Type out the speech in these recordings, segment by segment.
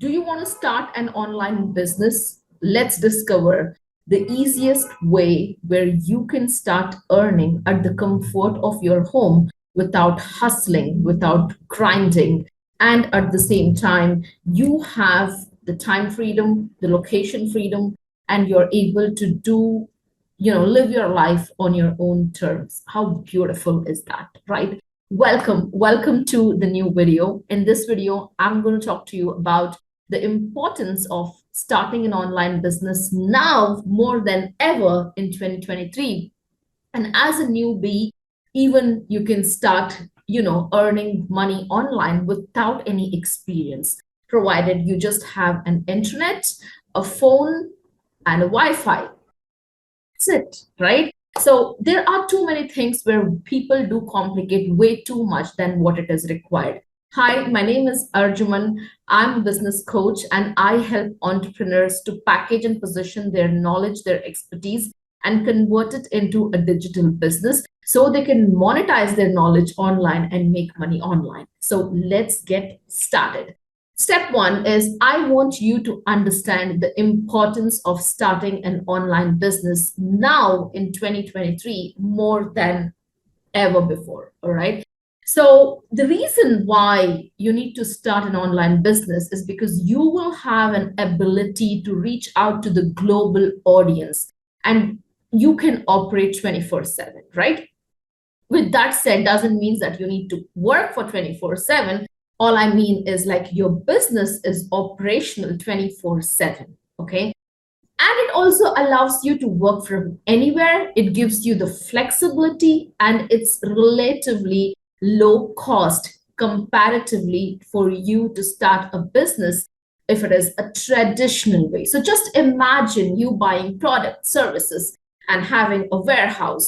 Do you want to start an online business? Let's discover the easiest way where you can start earning at the comfort of your home without hustling, without grinding, and at the same time, you have the time freedom, the location freedom, and you're able to live your life on your own terms. How beautiful is that, right? Welcome to the new video. In this video, I'm going to talk to you about the importance of starting an online business now more than ever in 2023. And as a newbie, even you can start, earning money online without any experience, provided you just have an internet, a phone, and a Wi-Fi. That's it, right? So there are too many things where people do complicate way too much than what it is required. Hi, my name is 𝐴𝑟𝑗𝑢𝑚𝑎𝑛. I'm a business coach and I help entrepreneurs to package and position their knowledge, their expertise, and convert it into a digital business so they can monetize their knowledge online and make money online. So let's get started. Step one is I want you to understand the importance of starting an online business now in 2023 more than ever before, all right? So the reason why you need to start an online business is because you will have an ability to reach out to the global audience and you can operate 24/7, right? With that said, doesn't mean that you need to work for 24/7. All I mean is like your business is operational 24/7, okay? And it also allows you to work from anywhere. It gives you the flexibility and it's relatively low cost comparatively for you to start a business if it is a traditional way. So just imagine you buying products, services, and having a warehouse,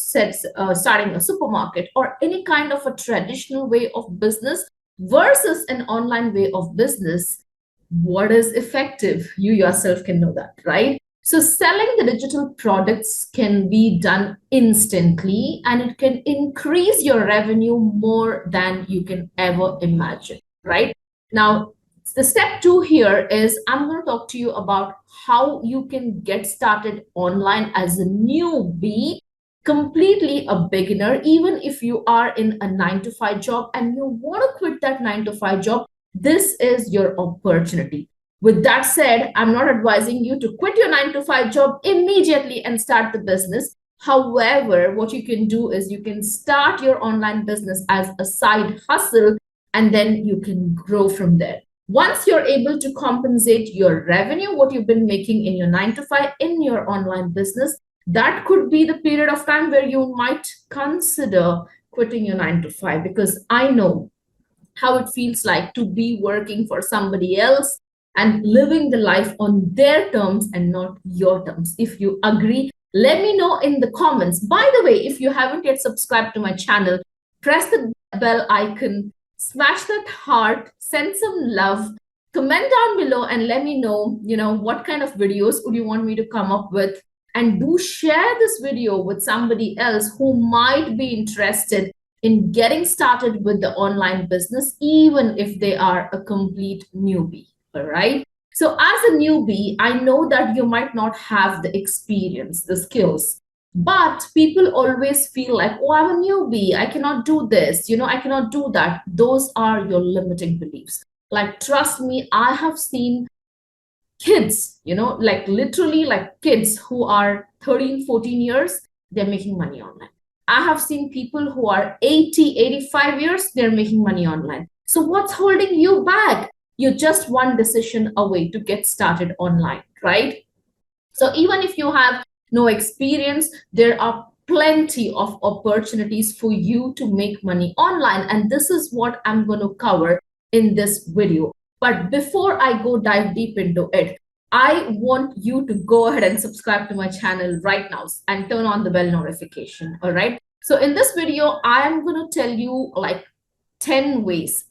starting a supermarket, or any kind of a traditional way of business versus an online way of business. What is effective? You yourself can know that, right? So selling the digital products can be done instantly and it can increase your revenue more than you can ever imagine, right? Now, the step two here is I'm going to talk to you about how you can get started online as a newbie, completely a beginner, even if you are in a 9-to-5 job and you want to quit that 9-to-5 job, this is your opportunity. With that said, I'm not advising you to quit your 9-to-5 job immediately and start the business. However, what you can do is you can start your online business as a side hustle and then you can grow from there. Once you're able to compensate your revenue, what you've been making in your 9-to-5 in your online business, that could be the period of time where you might consider quitting your 9-to-5, because I know how it feels like to be working for somebody else and living the life on their terms and not your terms. If you agree, let me know in the comments. By the way, if you haven't yet subscribed to my channel, press the bell icon, smash that heart, send some love, comment down below and let me know, what kind of videos would you want me to come up with. And do share this video with somebody else who might be interested in getting started with the online business, even if they are a complete newbie. All right. So as a newbie, I know that you might not have the experience, the skills, but people always feel like, oh, I'm a newbie. I cannot do this. I cannot do that. Those are your limiting beliefs. Like, trust me, I have seen kids, like literally like kids who are 13, 14 years, they're making money online. I have seen people who are 80, 85 years, they're making money online. So what's holding you back? You're just one decision away to get started online, right? So even if you have no experience, there are plenty of opportunities for you to make money online. And this is what I'm going to cover in this video. But before I go dive deep into it, I want you to go ahead and subscribe to my channel right now and turn on the bell notification, all right? So in this video, I am going to tell you like 10 ways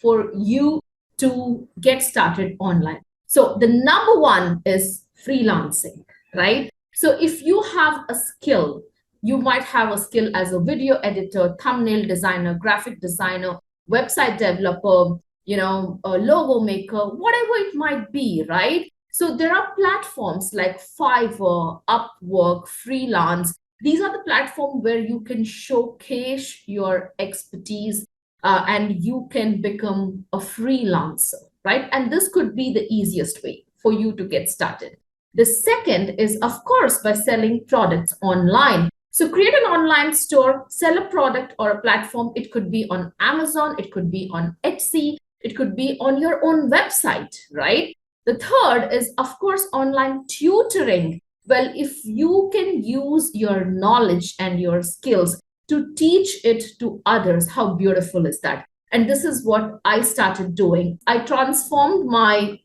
for you to get started online. So the number one is freelancing, right? So if you have a skill, you might have a skill as a video editor, thumbnail designer, graphic designer, website developer, a logo maker, whatever it might be, right? So there are platforms like Fiverr, Upwork, Freelance. These are the platforms where you can showcase your expertise, and you can become a freelancer, right? And this could be the easiest way for you to get started. The second is, of course, by selling products online. So create an online store, sell a product or a platform. It could be on Amazon, it could be on Etsy, it could be on your own website, right? The third is, of course, online tutoring. Well, if you can use your knowledge and your skills to teach it to others, how beautiful is that? And this is what I started doing. I transformed my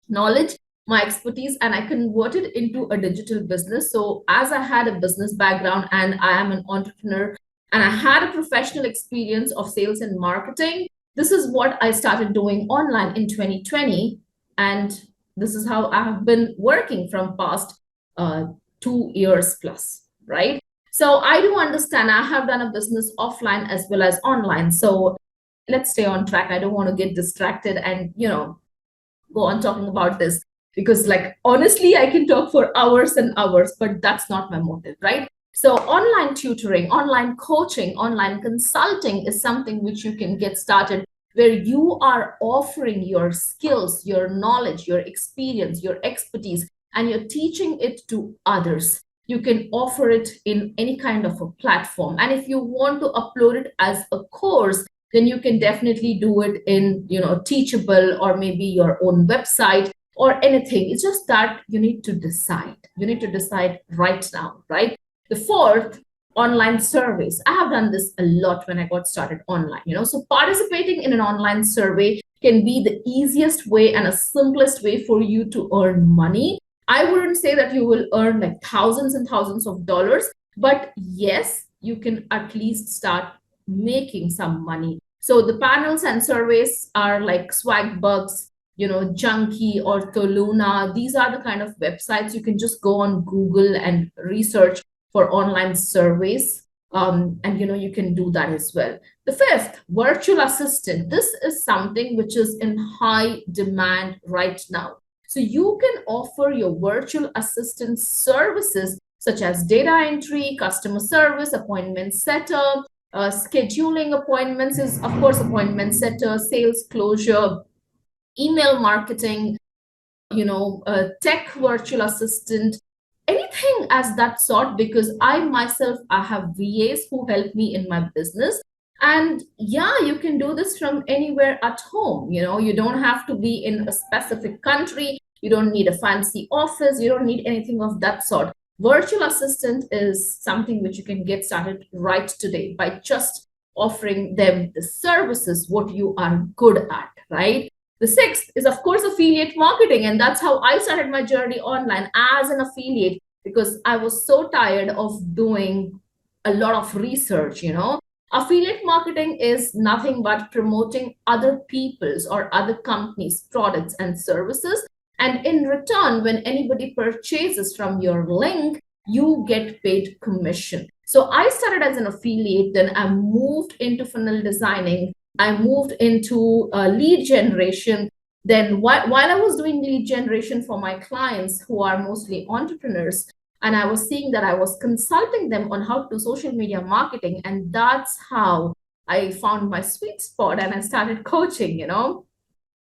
knowledge, my expertise, and I converted into a digital business. So as I had a business background and I am an entrepreneur and I had a professional experience of sales and marketing, this is what I started doing online in 2020. And this is how I have been working from past 2 years plus, right? So I do understand I have done a business offline as well as online. So let's stay on track. I don't want to get distracted and, go on talking about this, because like honestly I can talk for hours and hours, but that's not my motive, right? So online tutoring, online coaching, online consulting is something which you can get started, where you are offering your skills, your knowledge, your experience, your expertise, and you're teaching it to others. You can offer it in any kind of a platform, and if you want to upload it as a course, then you can definitely do it in, Teachable, or maybe your own website or anything. It's just that you need to decide. You need to decide right now, right? The fourth, online surveys. I have done this a lot when I got started online, So participating in an online survey can be the easiest way and a simplest way for you to earn money. I wouldn't say that you will earn like thousands and thousands of dollars, but yes, you can at least start making some money. So the panels and surveys are like Swagbucks, Junkie or Toluna. These are the kind of websites you can just go on Google and research for online surveys. And you can do that as well. The fifth, virtual assistant. This is something which is in high demand right now. So you can offer your virtual assistant services such as data entry, customer service, appointment setup, scheduling appointments is, of course, appointment setter, sales closure, email marketing, tech virtual assistant, anything as that sort, because I myself, I have VAs who help me in my business. And yeah, you can do this from anywhere at home. You don't have to be in a specific country. You don't need a fancy office. You don't need anything of that sort. Virtual assistant is something which you can get started right today by just offering them the services, what you are good at, right? The sixth is, of course, affiliate marketing. And that's how I started my journey online as an affiliate, because I was so tired of doing a lot of research, Affiliate marketing is nothing but promoting other people's or other companies' products and services. And in return, when anybody purchases from your link, you get paid commission. So I started as an affiliate, then I moved into funnel designing. I moved into lead generation. Then while I was doing lead generation for my clients who are mostly entrepreneurs, and I was seeing that I was consulting them on how to do social media marketing. And that's how I found my sweet spot and I started coaching,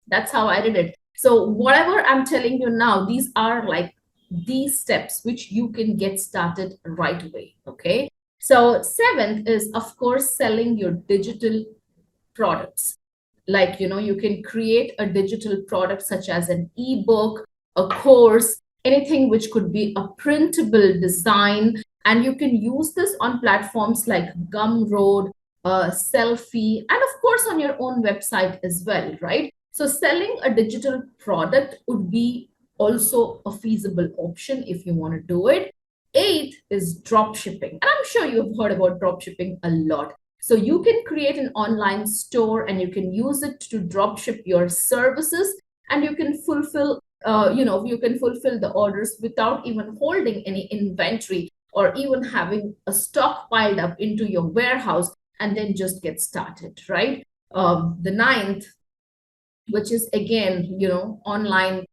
That's how I did it. So whatever I'm telling you now, these are like these steps which you can get started right away, okay? So seventh is, of course, selling your digital products. Like, you can create a digital product such as an ebook, a course, anything which could be a printable design. And you can use this on platforms like Gumroad, Selfie, and of course on your own website as well, right? So selling a digital product would be also a feasible option if you want to do it. Eighth is drop shipping. And I'm sure you've heard about drop shipping a lot. So you can create an online store and you can use it to drop ship your services, and you can fulfill, the orders without even holding any inventory or even having a stock piled up into your warehouse, and then just get started, right? The ninth which is again, online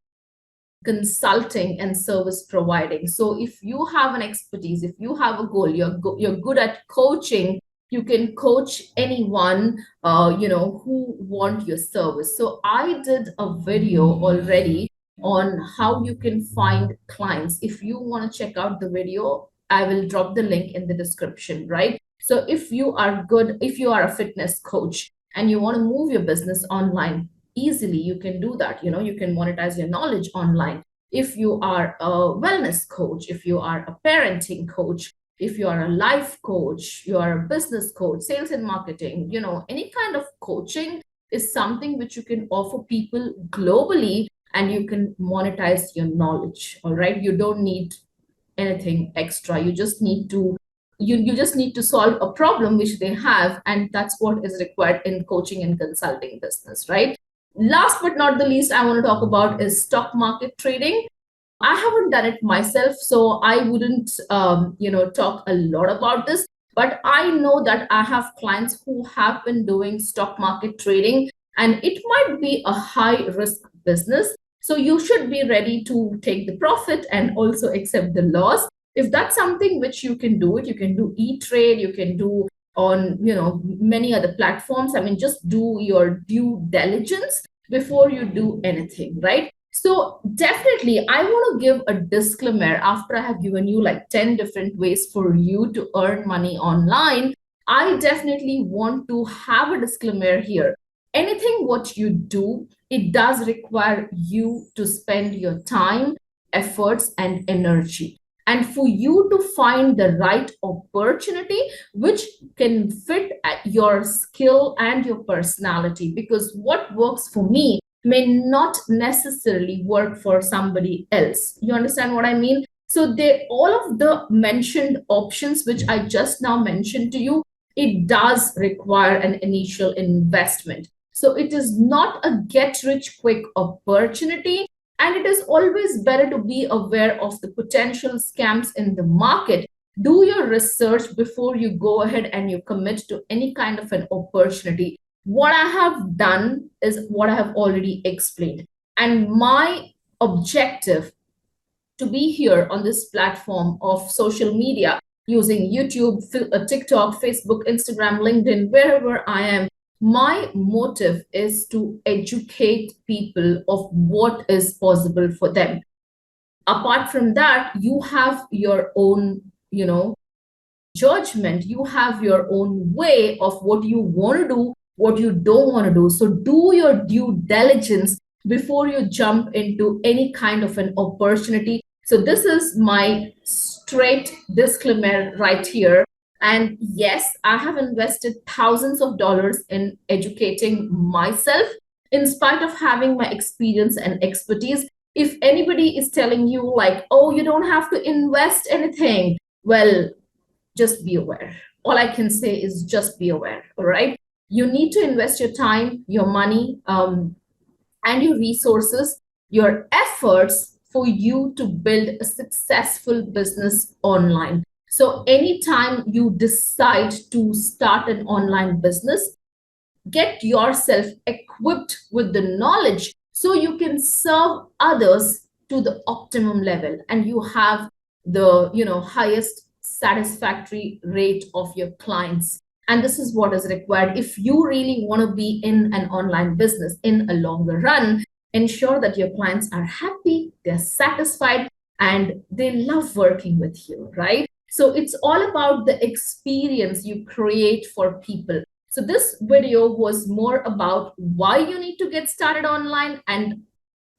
consulting and service providing. So if you have an expertise, if you have a goal, you're good at coaching, you can coach anyone, who want your service. So I did a video already on how you can find clients. If you want to check out the video, I will drop the link in the description, right? So if you are good, if you are a fitness coach and you want to move your business online, easily you can do that. You can monetize your knowledge online. If you are a wellness coach, if you are a parenting coach, if you are a life coach, you are a business coach, sales and marketing, any kind of coaching is something which you can offer people globally, and you can monetize your knowledge. All right, you don't need anything extra. You just need to solve a problem which they have, and that's what is required in coaching and consulting business, right? Last but not the least, I want to talk about is stock market trading. I haven't done it myself, so I wouldn't, talk a lot about this. But I know that I have clients who have been doing stock market trading, and it might be a high risk business. So you should be ready to take the profit and also accept the loss. If that's something which you can do it, you can do e-trade, you can do on, many other platforms. I mean, just do your due diligence before you do anything, right? So definitely, I want to give a disclaimer after I have given you like 10 different ways for you to earn money online. I definitely want to have a disclaimer here. Anything what you do, it does require you to spend your time, efforts, and energy. And for you to find the right opportunity which can fit your skill and your personality, because what works for me may not necessarily work for somebody else. You understand what I mean? So all of the mentioned options which I just now mentioned to you, it does require an initial investment. So it is not a get rich quick opportunity. And it is always better to be aware of the potential scams in the market. Do your research before you go ahead and you commit to any kind of an opportunity. What I have done is what I have already explained. And my objective to be here on this platform of social media using YouTube, TikTok, Facebook, Instagram, LinkedIn, wherever I am, my motive is to educate people of what is possible for them. Apart from that, you have your own, judgment. You have your own way of what you want to do, what you don't want to do. So do your due diligence before you jump into any kind of an opportunity. So this is my straight disclaimer right here. And yes, I have invested thousands of dollars in educating myself in spite of having my experience and expertise. If anybody is telling you like, oh, you don't have to invest anything, well, just be aware. All I can say is just be aware, all right? You need to invest your time, your money, and your resources, your efforts for you to build a successful business online. So anytime you decide to start an online business, get yourself equipped with the knowledge so you can serve others to the optimum level, and you have the highest satisfactory rate of your clients. And this is what is required if you really want to be in an online business in a longer run. Ensure that your clients are happy, they're satisfied, and they love working with you, right? So it's all about the experience you create for people. So this video was more about why you need to get started online and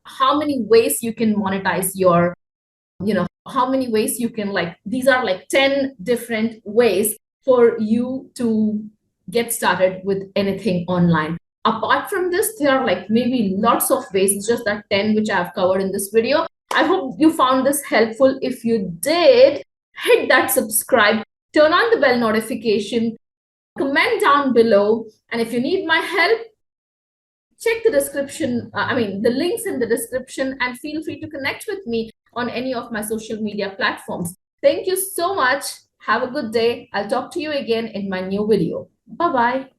how many ways you can monetize your, how many ways you can these are like 10 different ways for you to get started with anything online. Apart from this, there are like maybe lots of ways. It's just that 10 which I have covered in this video. I hope you found this helpful. If you did, hit that subscribe, turn on the bell notification, comment down below. And if you need my help, check the description, the links in the description, and feel free to connect with me on any of my social media platforms. Thank you so much. Have a good day. I'll talk to you again in my new video. Bye-bye.